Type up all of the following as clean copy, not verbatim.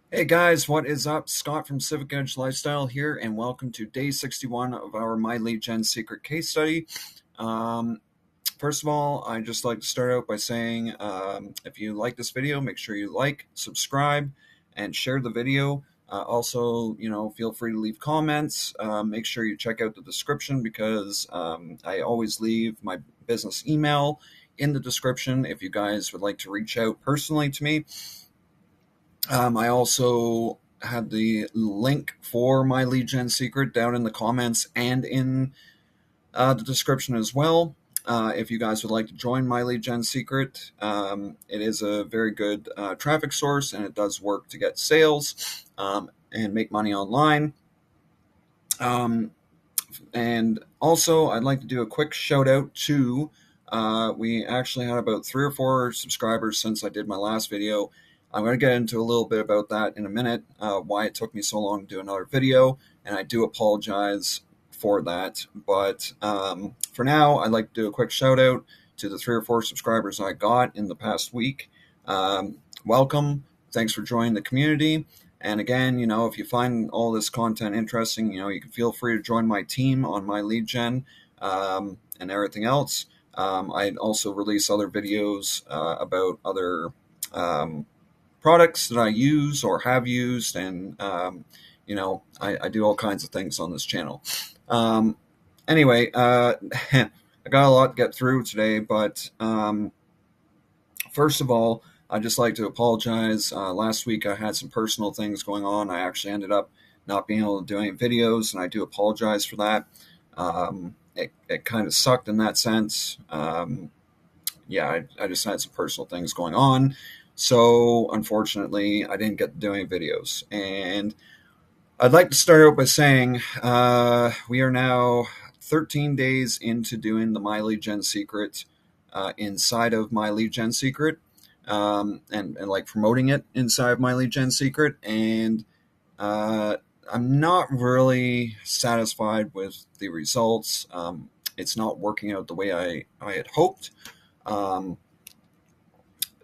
Hey guys, what is up? Scott from Civic Edge Lifestyle here, and welcome to day 61 of our My Lead Gen Secret case study. Um, First of all, I'd just like to start out by saying if you like this video, make sure you like, subscribe, and share the video. Also, feel free to leave comments. Make sure you check out the description because I always leave my business email in the description if you guys would like to reach out personally to me. I also had the link for my lead gen secret down in the comments and in the description as well. If you guys would like to join my lead gen secret, it is a very good traffic source and it does work to get sales and make money online. Um, and also, I'd like to do a quick shout out to we actually had about 3 or 4 subscribers since I did my last video. I'm going to get into a little bit about that in a minute, why it took me so long to do another video, and I do apologize for that. But for now, I'd like to do a quick shout out to the 3 or 4 subscribers I got in the past week. Welcome. Thanks for joining the community. And again, if you find all this content interesting, you can feel free to join my team on my lead gen and everything else. I'd also release other videos about other products that I use or have used, and I do all kinds of things on this channel. Anyway, I got a lot to get through today, but first of all, I'd just like to apologize. Last week I had some personal things going on. I actually ended up not being able to do any videos, and I do apologize for that. It kind of sucked in that sense. I just had some personal things going on. So unfortunately, I didn't get to do any videos. And I'd like to start out by saying we are now 13 days into doing the My Lead Gen Secret inside of My Lead Gen Secret, and like promoting it inside of My Lead Gen Secret. And I'm not really satisfied with the results. It's not working out the way I had hoped. Um,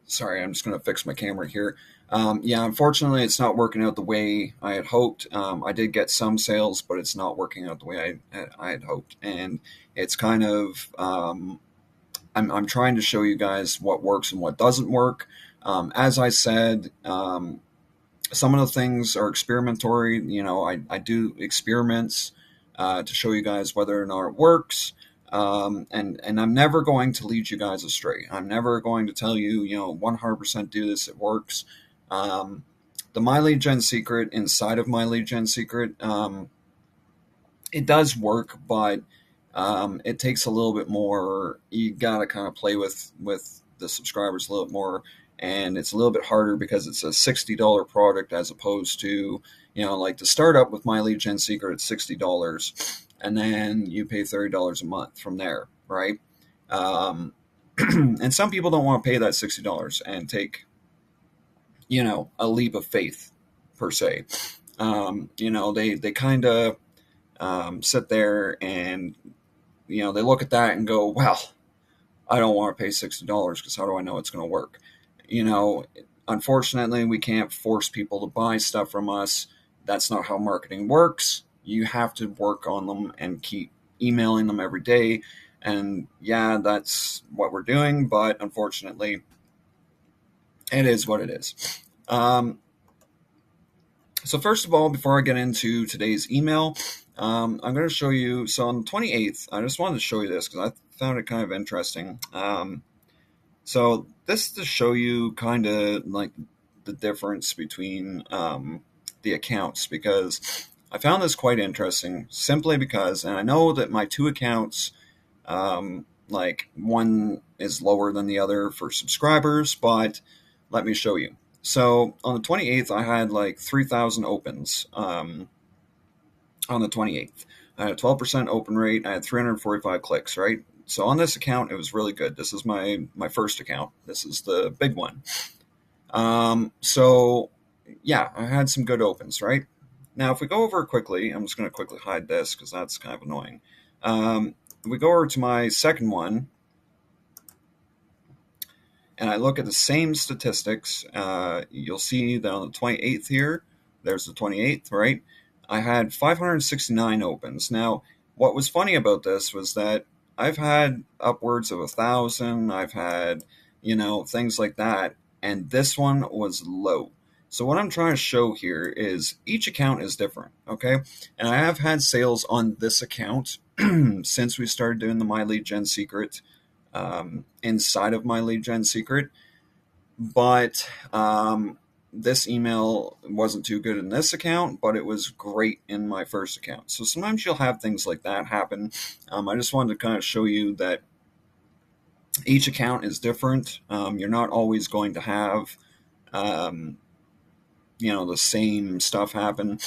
Sorry, I'm just going to fix my camera here. Unfortunately, it's not working out the way I had hoped. I did get some sales, but it's not working out the way I had hoped. And it's kind of, I'm trying to show you guys what works and what doesn't work. As I said, some of the things are experimentary. I do experiments to show you guys whether or not it works. And I'm never going to lead you guys astray. I'm never going to tell you, 100% do this, it works. The My Lead Gen Secret inside of My Lead Gen Secret, it does work, but it takes a little bit more. You got to kind of play with the subscribers a little bit more, and it's a little bit harder because it's a $60 product as opposed to, like to start up with My Lead Gen Secret at $60, and then you pay $30 a month from there, right? And some people don't want to pay that $60 and take, a leap of faith per se. They kind of sit there and they look at that and go, well, I don't want to pay $60 because how do I know it's going to work? Unfortunately, we can't force people to buy stuff from us. That's not how marketing works. You have to work on them and keep emailing them every day. And yeah, that's what we're doing. But unfortunately, it is what it is. So first of all, before I get into today's email, I'm going to show you. So on the 28th, I just wanted to show you this because I found it kind of interesting. So this to show you kind of like the difference between the accounts, because I found this quite interesting simply because, and I know that my 2 accounts, like one is lower than the other for subscribers, but let me show you. So on the 28th, I had like 3,000 opens on the 28th. I had a 12% open rate. I had 345 clicks, right? So on this account, it was really good. This is my first account. This is the big one. So yeah, I had some good opens, right? Now, if we go over quickly, I'm just going to quickly hide this because that's kind of annoying. If we go over to my second one, and I look at the same statistics, you'll see that on the 28th here, there's the 28th, right? I had 569 opens. Now, what was funny about this was that I've had upwards of 1,000, I've had, things like that, and this one was low. So what I'm trying to show here is each account is different, okay? And I have had sales on this account since we started doing the My Lead Gen Secret inside of My Lead Gen Secret, but this email wasn't too good in this account, but it was great in my first account. So sometimes you'll have things like that happen. I just wanted to kind of show you that each account is different. You're not always going to have the same stuff happen.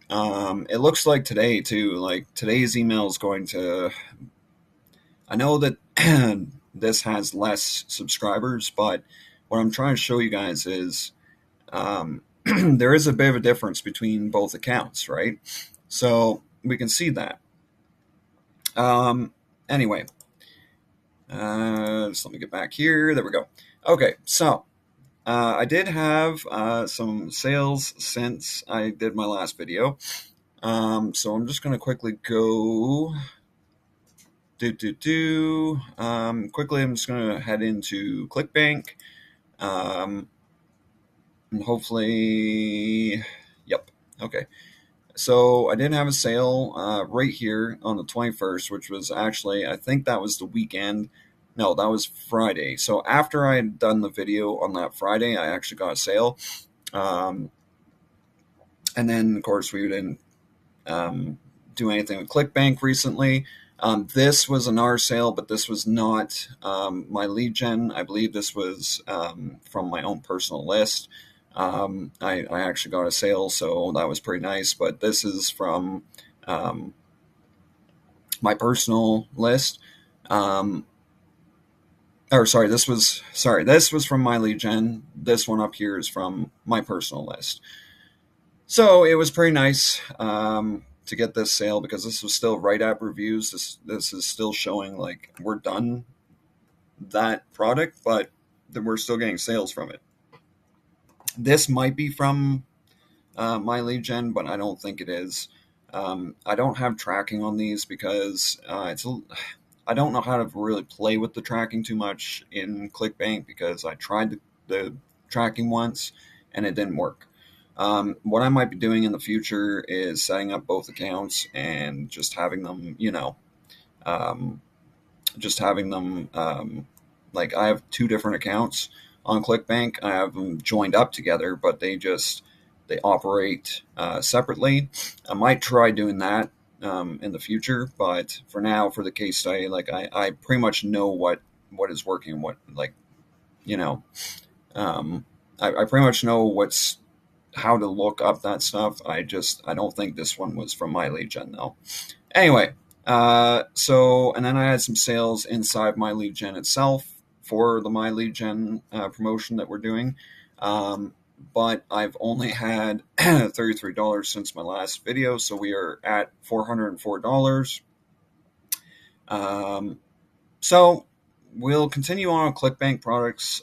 It looks like today too, like today's email is going to, I know that this has less subscribers, but what I'm trying to show you guys is there is a bit of a difference between both accounts, right? So we can see that. Anyway, just let me get back here. There we go. Okay, so I did have some sales since I did my last video. So I'm just going to quickly go quickly, I'm just going to head into Clickbank. And hopefully, yep, okay. So I did have a sale right here on the 21st, which was actually, I think that was the weekend. No, that was Friday. So after I had done the video on that Friday, I actually got a sale. And then, of course, we didn't do anything with Clickbank recently. This was an R sale, but this was not my lead gen. I believe this was from my own personal list. I actually got a sale, so that was pretty nice. But this is from my personal list. This was from my lead gen. This one up here is from my personal list. So it was pretty nice to get this sale because this was still right at reviews. This is still showing like we're done that product, but we're still getting sales from it. This might be from my lead gen, but I don't think it is. I don't have tracking on these because I don't know how to really play with the tracking too much in Clickbank because I tried the tracking once and it didn't work. What I might be doing in the future is setting up both accounts and just having them, like I have two different accounts on Clickbank. I have them joined up together, but they operate separately. I might try doing that in the future, but for now, for the case study, like I pretty much know what is working, I pretty much know how to look up that stuff. I don't think this one was from my lead gen though. Anyway, and then I had some sales inside my lead gen itself for the my lead gen promotion that we're doing. But I've only had $33 since my last video, so we are at $404. So we'll continue on Clickbank products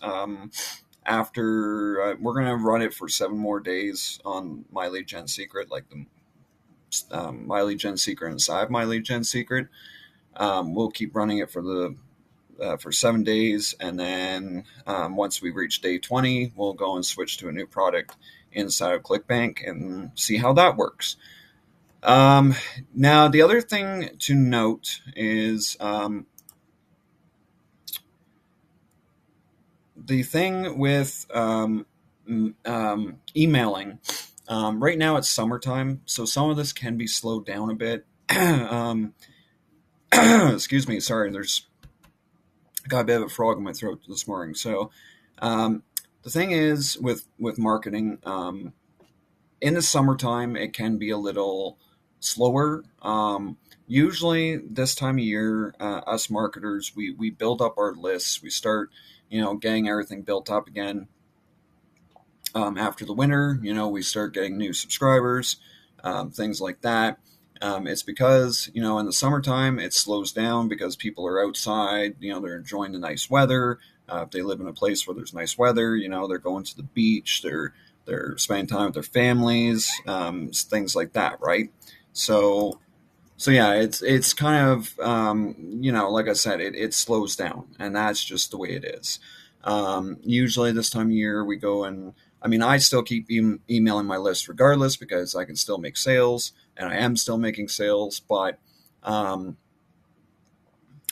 after we're going to run it for 7 more days on My Lead Gen Secret, like the My Lead Gen Secret inside My Lead Gen Secret. We'll keep running it for 7 days, and then once we reach day 20, we'll go and switch to a new product inside of Clickbank and see how that works. Now, the other thing to note is the thing with emailing. Right now it's summertime, so some of this can be slowed down a bit. Excuse me, sorry, there's got a bit of a frog in my throat this morning. So the thing is with marketing, in the summertime, it can be a little slower. Usually this time of year, us marketers, we build up our lists. We start, getting everything built up again. After the winter, we start getting new subscribers, things like that. It's because, in the summertime, it slows down because people are outside, they're enjoying the nice weather. If they live in a place where there's nice weather, they're going to the beach, they're spending time with their families, things like that, right? So so yeah, it's kind of like I said, it slows down, and that's just the way it is. Usually this time of year we go and I mean I still keep emailing my list regardless because I can still make sales, and I am still making sales, but um,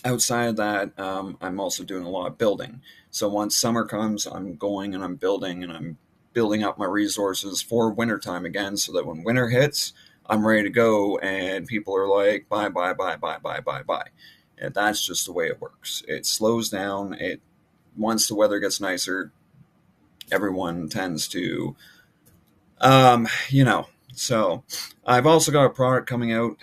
outside of that, I'm also doing a lot of building. So once summer comes, I'm going and I'm building and I'm building up my resources for wintertime again so that when winter hits, I'm ready to go and people are like, buy, buy, buy, buy, buy, buy, buy. And that's just the way it works. It slows down. Once the weather gets nicer, everyone tends to um, you know, so I've also got a product coming out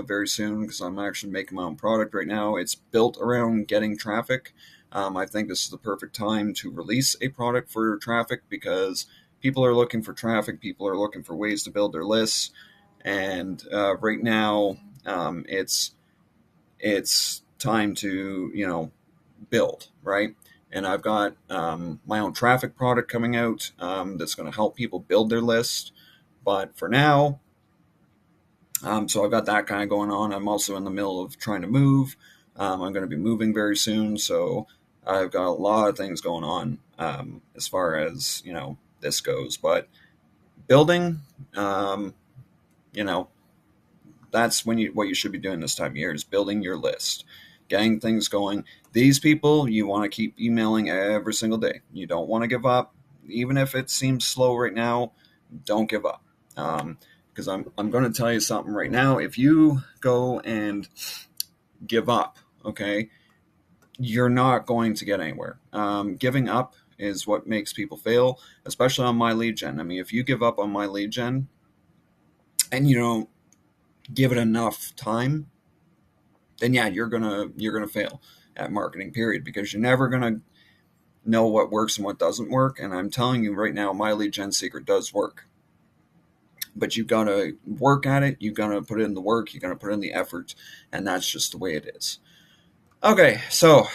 very soon because I'm actually making my own product right now. It's built around getting traffic. I think this is the perfect time to release a product for traffic because people are looking for traffic. People are looking for ways to build their lists, and right now it's time to build, right? And I've got my own traffic product coming out that's going to help people build their list. But for now, so I've got that kind of going on. I'm also in the middle of trying to move. I'm going to be moving very soon, so I've got a lot of things going on as far as this goes. But building, um, you know, that's what you should be doing this time of year is building your list, getting things going. These people you want to keep emailing every single day. You don't want to give up, even if it seems slow right now. Don't give up, because I'm going to tell you something right now. If you go and give up, okay, you're not going to get anywhere. Giving up is what makes people fail, especially on my lead gen. I mean, if you give up on my lead gen and you don't give it enough time, then yeah, you're gonna fail at marketing. Period, because you're never gonna know what works and what doesn't work. And I'm telling you right now, my lead gen secret does work. But you gotta work at it. You gotta put in the work. You gotta put in the effort, and that's just the way it is. Okay, so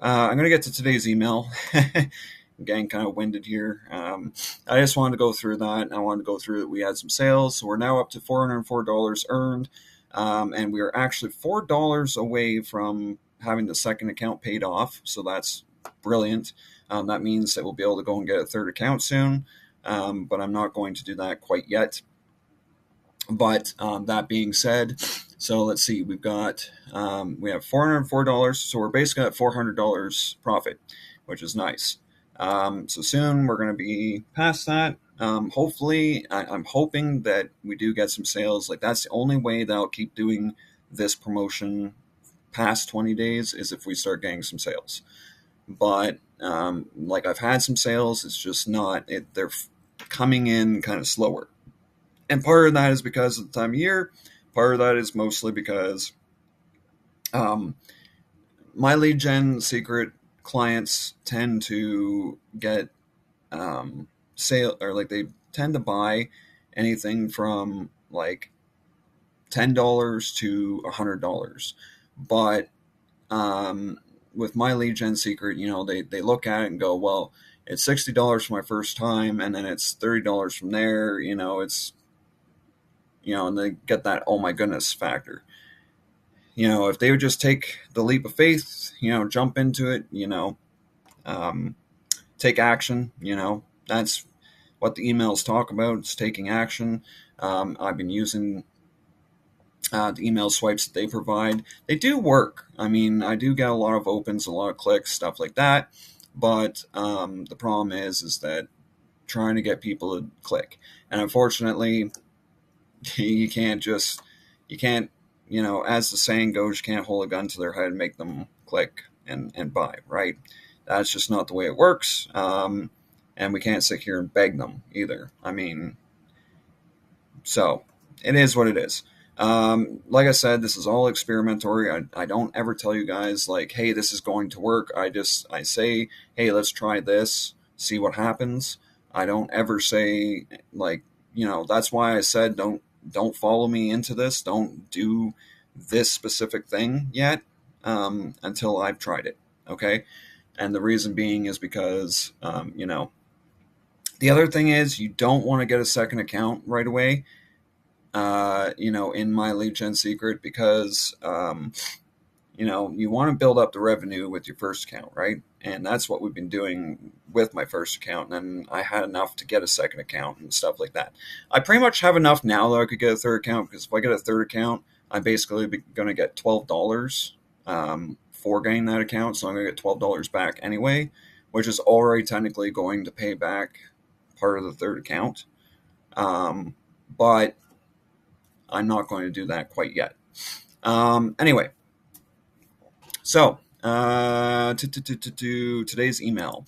I'm gonna get to today's email. I'm getting kind of winded here. I just wanted to go through that. I wanted to go through that. We had some sales, so we're now up to $404 earned, and we are actually $4 away from having the second account paid off. So that's brilliant. That means that we'll be able to go and get a third account soon, but I'm not going to do that quite yet. But that being said, so let's see, we have $404, so we're basically at $400 profit, which is nice. So soon we're going to be past that. Hopefully, I'm hoping that we do get some sales. Like that's the only way that I'll keep doing this promotion past 20 days is if we start getting some sales. But like I've had some sales, it's just not it. They're coming in kind of slower. And part of that is because of the time of year. Part of that is mostly because um, my lead gen secret clients tend to get sale, or like they tend to buy anything from like $10 to $100. But with my lead gen secret, they look at it and go, well, it's $60 for my first time, and then it's $30 from there. And they get that oh my goodness factor. If they would just take the leap of faith, jump into it, um, take action, that's what the emails talk about. It's taking action. I've been using the email swipes that they provide. They do work. I mean, I do get a lot of opens, a lot of clicks, stuff like that. But the problem is that trying to get people to click. And unfortunately, you can't, as the saying goes, you can't hold a gun to their head and make them click and buy, right? That's just not the way it works. And we can't sit here and beg them either. I mean, so it is what it is. Like I said, this is all experimentary. I don't ever tell you guys like, hey, this is going to work. I say, hey, let's try this, see what happens. I don't ever say like, that's why I said don't follow me into this. Don't do this specific thing yet until I've tried it. Okay. And the reason being is because, the other thing is you don't want to get a second account right away, in My Lead Gen Secret because, you want to build up the revenue with your first account, right? And that's what we've been doing with my first account. And then I had enough to get a second account and stuff like that. I pretty much have enough now that I could get a third account, because if I get a third account, I'm basically going to get $12 for getting that account. So I'm going to get $12 back anyway, which is already technically going to pay back part of the third account. But I'm not going to do that quite yet. Anyway. So, today's email.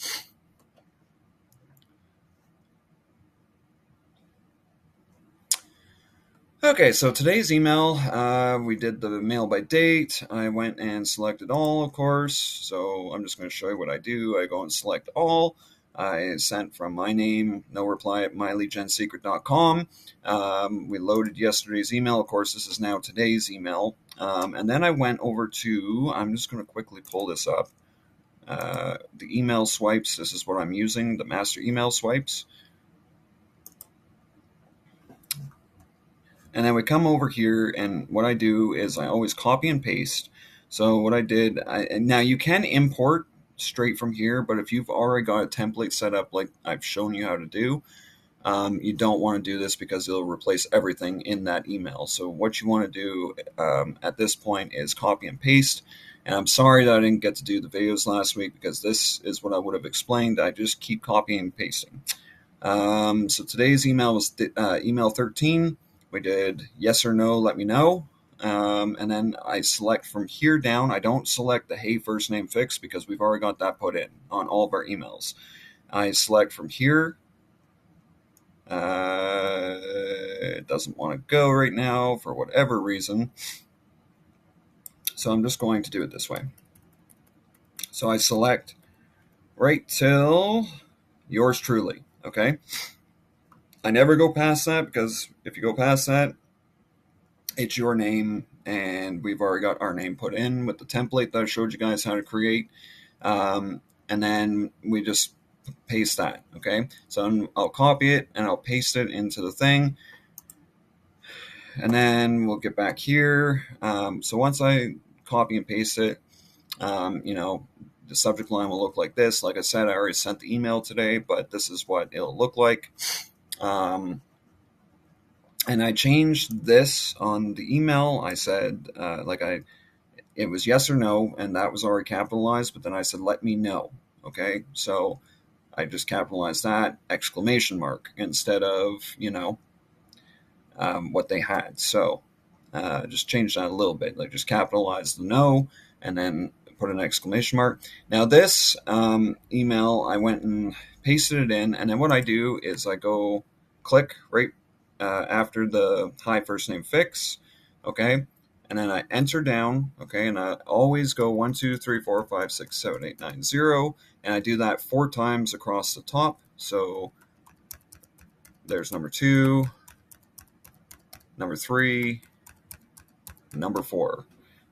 Okay, so today's email, we did the mail by date. I went and selected all, of course. So I'm just going to show you what I do. I go and select all. I sent from my name, no reply at myleadgensecret.com. We loaded yesterday's email. Of course, this is now today's email. And then I went over to, I'm just going to quickly pull this up. The email swipes, this is what I'm using, the master email swipes. And then we come over here, and what I do is I always copy and paste. So what I did, now you can import straight from here, but if you've already got a template set up like I've shown you how to do, you don't want to do this because it'll replace everything in that email. So what you want to do at this point is copy and paste. And I'm sorry that I didn't get to do the videos last week, because this is what I would have explained. I just keep copying and pasting. So today's email was email 13. We did yes or no, let me know. And then I select from here down. I don't select the hey first name fix because we've already got that put in on all of our emails. I select from here. It doesn't want to go right now for whatever reason. So I'm just going to do it this way. So I select right till yours truly, okay? I never go past that, because if you go past that, it's your name, and we've already got our name put in with the template that I showed you guys how to create. And then we just paste that, okay? So I'll copy it and I'll paste it into the thing. And then we'll get back here. So once I copy and paste it, the subject line will look like this. Like I said, I already sent the email today, but this is what it'll look like. And I changed this on the email. I said, it was yes or no, and that was already capitalized, but then I said, let me know. Okay. So I just capitalized that exclamation mark instead of, what they had. So just change that a little bit. Like just capitalize the no and then put an exclamation mark. Now this email, I went and pasted it in, and then what I do is I go click right after the hi first name fix, okay, and then I enter down, okay, and I always go 1, 2, 3, 4, 5, 6, 7, 8, 9, 0, and I do that 4 times across the top. So there's number 2, number 3, number 4,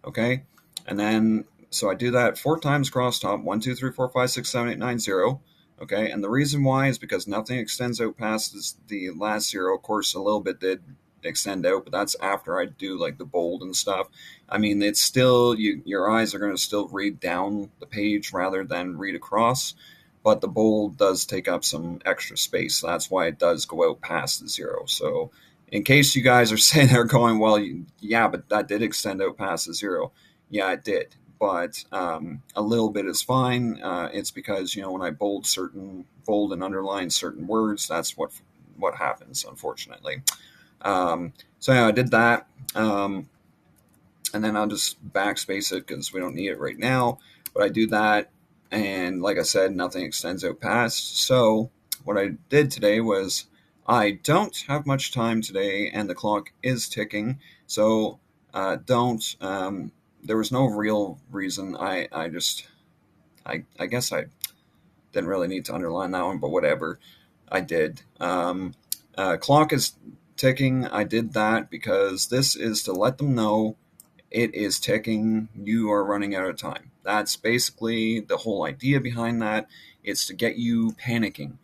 okay, and then so I do that 4 times across top, 1, 2, 3, 4, 5, 6, 7, 8, 9, 0. Okay, and the reason why is because nothing extends out past the last 0. Of course, a little bit did extend out, but that's after I do like the bold and stuff. I mean, it's still, your eyes are going to still read down the page rather than read across, but the bold does take up some extra space. So that's why it does go out past the 0. So in case you guys are sitting there going, well, yeah, but that did extend out past the 0. Yeah, it did. But a little bit is fine. It's because, when I bold and underline certain words, that's what happens, unfortunately. So yeah, I did that. And then I'll just backspace it because we don't need it right now. But I do that, and like I said, nothing extends out past. So what I did today was, I don't have much time today, and the clock is ticking. So don't. There was no real reason. I guess I didn't really need to underline that one, but whatever. I did. Clock is ticking. I did that because this is to let them know it is ticking. You are running out of time. That's basically the whole idea behind that. It's to get you panicking.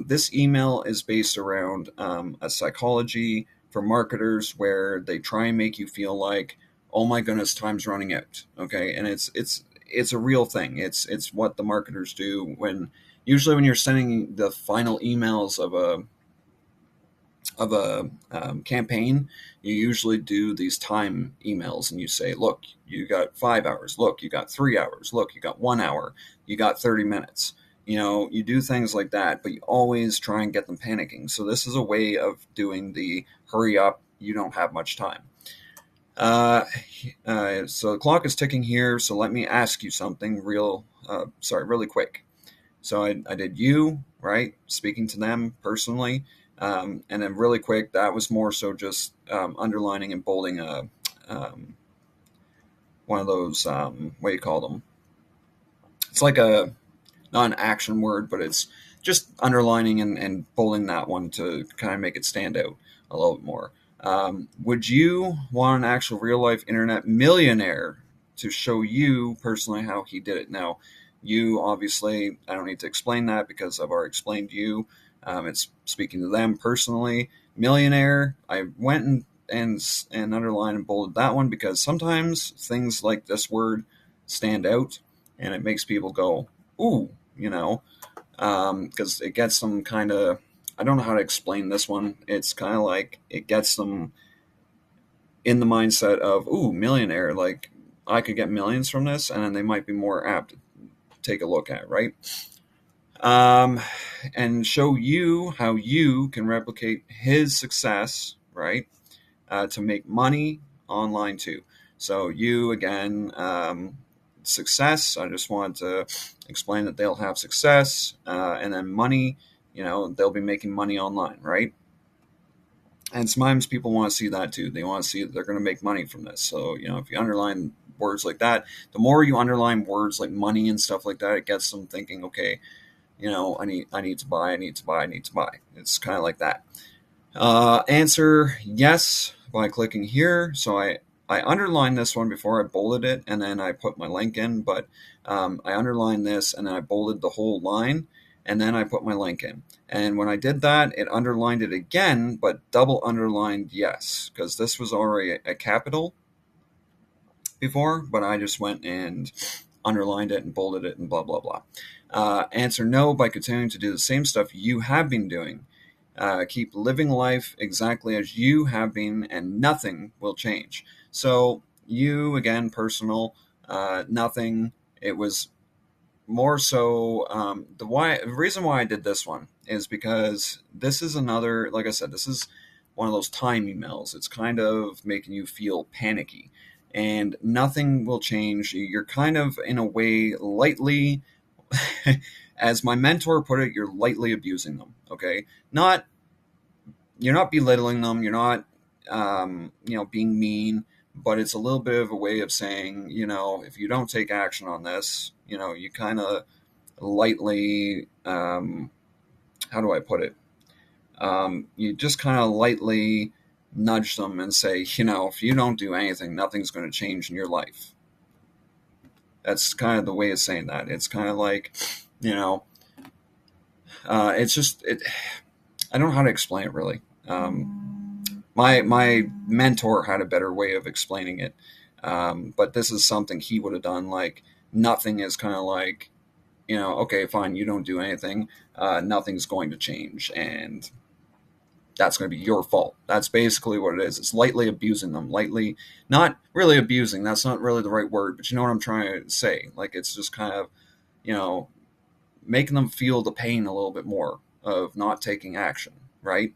This email is based around a psychology for marketers where they try and make you feel like, oh my goodness, time's running out. Okay, and it's a real thing. It's what the marketers do when usually when you're sending the final emails of a campaign, you usually do these time emails and you say, look, you got 5 hours. Look, you got 3 hours. Look, you got 1 hour. You got 30 minutes. You know, you do things like that, but you always try and get them panicking. So this is a way of doing the hurry up, you don't have much time. So the clock is ticking here. So let me ask you something really quick. So I did you, right? Speaking to them personally. And then really quick, that was more so just underlining and bolding one of those, what do you call them? It's like not an action word, but it's just underlining and bolding that one to kind of make it stand out a little bit more. Would you want an actual real life internet millionaire to show you personally how he did it? Now, you obviously, I don't need to explain that because I've already explained to you. It's speaking to them personally. Millionaire, I went and underlined and bolded that one because sometimes things like this word stand out and it makes people go, ooh, you know, because it gets them kind of, I don't know how to explain this one. It's kind of like it gets them in the mindset of, ooh, millionaire, like I could get millions from this, and then they might be more apt to take a look at, right? And show you how you can replicate his success, right? To make money online too. So you again, success. I just want to explain that they'll have success, and then money. You know, they'll be making money online, right? And sometimes people want to see that too. They want to see that they're going to make money from this. So, you know, if you underline words like that, the more you underline words like money and stuff like that, it gets them thinking, okay, you know, I need to buy. It's kind of like that. Answer yes by clicking here. So I underlined this one before I bolded it, and then I put my link in, but I underlined this, and then I bolded the whole line, and then I put my link in. And when I did that, it underlined it again, but double underlined yes, because this was already a capital before, but I just went and underlined it and bolded it and blah, blah, blah. Answer no by continuing to do the same stuff you have been doing. Keep living life exactly as you have been, and nothing will change. So you, again, personal, nothing. It was more so the reason why I did this one is because this is another, like I said, this is one of those time emails. It's kind of making you feel panicky, and nothing will change. You're kind of in a way lightly, as my mentor put it, you're lightly abusing them. Okay, not you're not belittling them. You're not being mean, but it's a little bit of a way of saying, you know, if you don't take action on this, you know, you kind of lightly, how do I put it? You just kind of lightly nudge them and say, you know, if you don't do anything, nothing's going to change in your life. That's kind of the way of saying that. It's kind of like, you know, it's just, I don't know how to explain it really. My mentor had a better way of explaining it. But this is something he would have done. Like nothing is kind of like, you know, okay, fine, you don't do anything. Nothing's going to change. And that's going to be your fault. That's basically what it is. It's lightly abusing them, lightly, not really abusing. That's not really the right word, but you know what I'm trying to say. Like it's just kind of, you know, making them feel the pain a little bit more of not taking action, right?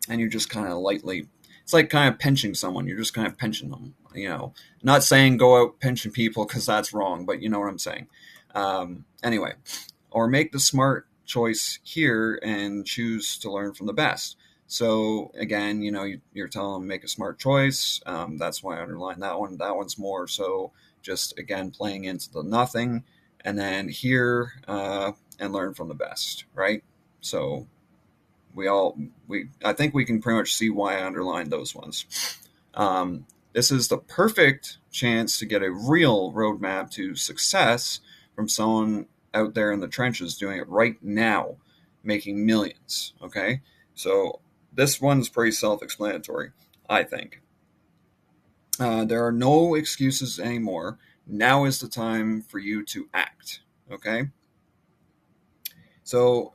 And you're just kind of lightly, it's like kind of pinching someone. You're just kind of pinching them, you know, not saying go out pinching people because that's wrong, but you know what I'm saying. Anyway, or make the smart choice here and choose to learn from the best. So again, you know, you're telling them make a smart choice. That's why I underlined that one. That one's more so just again playing into the nothing, and then here and learn from the best, right? So I think we can pretty much see why I underlined those ones. This is the perfect chance to get a real roadmap to success from someone out there in the trenches doing it right now, making millions. Okay, so this one's pretty self-explanatory, I think. There are no excuses anymore. Now is the time for you to act. Okay, so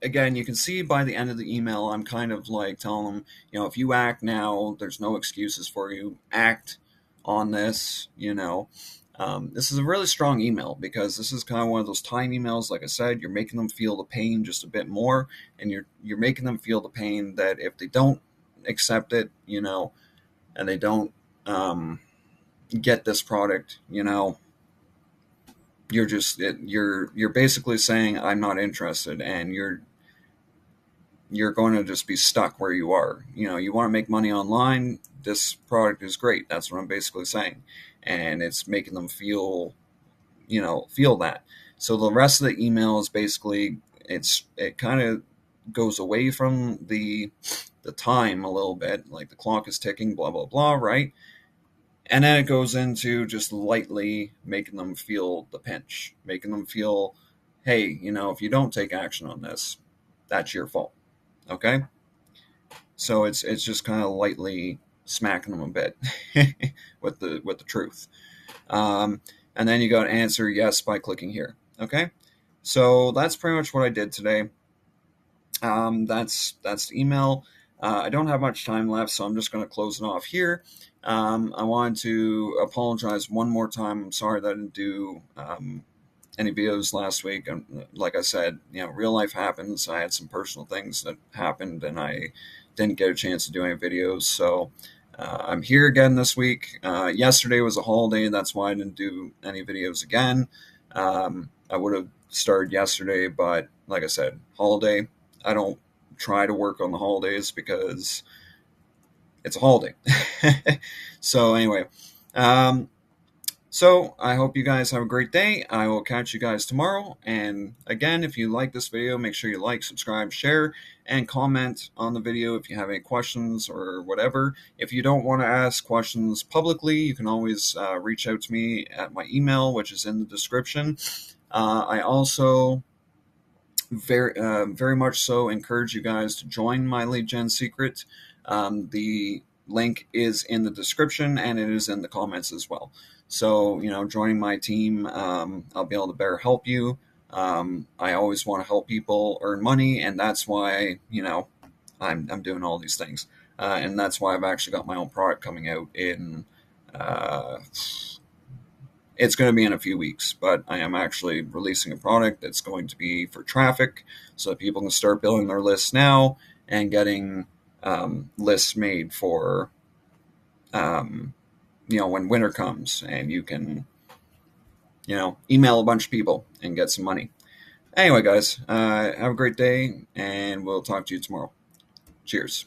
again, you can see by the end of the email, I'm kind of like telling them, if you act now, there's no excuses for you. Act on this. This is a really strong email because this is kind of one of those time emails. Like I said, you're making them feel the pain just a bit more, and you're making them feel the pain that if they don't accept it, and they don't get this product, you're basically saying I'm not interested, and you're going to just be stuck where you are. You want to make money online, this product is great. That's what I'm basically saying. And it's making them feel that. So the rest of the email is basically, it kind of goes away from the time a little bit, like the clock is ticking, blah, blah, blah, right? And then it goes into just lightly making them feel the pinch, making them feel, hey, if you don't take action on this, that's your fault. Okay? So it's just kind of lightly smacking them a bit with the truth. And then you got to answer yes by clicking here. Okay? So that's pretty much what I did today. That's the email. I don't have much time left, so I'm just going to close it off here. I wanted to apologize one more time. I'm sorry that I didn't do any videos last week. Like I said, real life happens. I had some personal things that happened, and I didn't get a chance to do any videos. So I'm here again this week. Yesterday was a holiday. That's why I didn't do any videos again. I would have started yesterday, but like I said, holiday. I don't try to work on the holidays because it's a holiday. So anyway, so I hope you guys have a great day. I will catch you guys tomorrow. And again, if you like this video, make sure you like, subscribe, share, and comment on the video if you have any questions or whatever. If you don't want to ask questions publicly, you can always reach out to me at my email, which is in the description. I also very much so encourage you guys to join my lead gen secret. The link is in the description, and it is in the comments as well. So joining my team, I'll be able to better help you. I always want to help people earn money, and that's why I'm doing all these things, and that's why I've actually got my own product coming out in it's going to be in a few weeks, but I am actually releasing a product that's going to be for traffic, so that people can start building their lists now and getting lists made for when winter comes, and you can email a bunch of people and get some money. Anyway, guys, have a great day, and we'll talk to you tomorrow. Cheers.